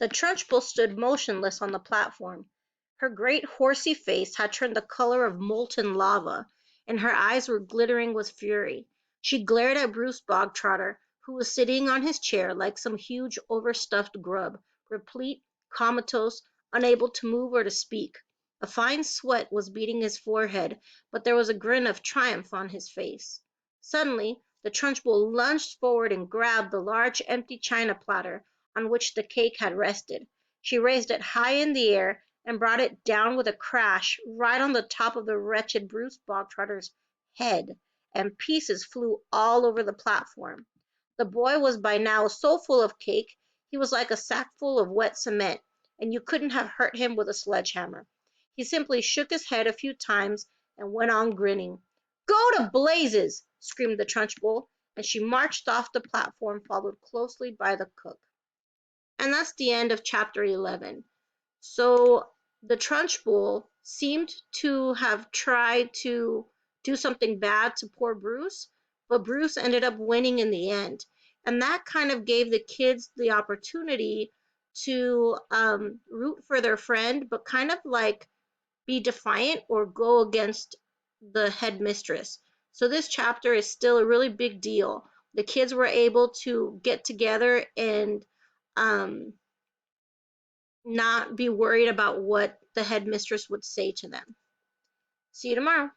The Trunchbull stood motionless on the platform. Her great horsey face had turned the color of molten lava, and her eyes were glittering with fury. She glared at Bruce Bogtrotter, who was sitting on his chair like some huge overstuffed grub, replete, comatose, unable to move or to speak. A fine sweat was beading his forehead, but there was a grin of triumph on his face. Suddenly the Trunchbull lunged forward and grabbed the large empty china platter on which the cake had rested. She raised it high in the air and brought it down with a crash right on the top of the wretched Bruce Bogtrotter's head, and pieces flew all over the platform. The boy was by now so full of cake he was like a sackful of wet cement, and you couldn't have hurt him with a sledgehammer. He simply shook his head a few times and went on grinning. "Go to blazes!" screamed the Trunchbull, and she marched off the platform, followed closely by the cook. And that's the end of chapter 11. So the Trunchbull seemed to have tried to do something bad to poor Bruce, but Bruce ended up winning in the end. And that kind of gave the kids the opportunity to root for their friend, but kind of like be defiant or go against the headmistress. So this chapter is still a really big deal. The kids were able to get together and um, not be worried about what the headmistress would say to them. See you tomorrow.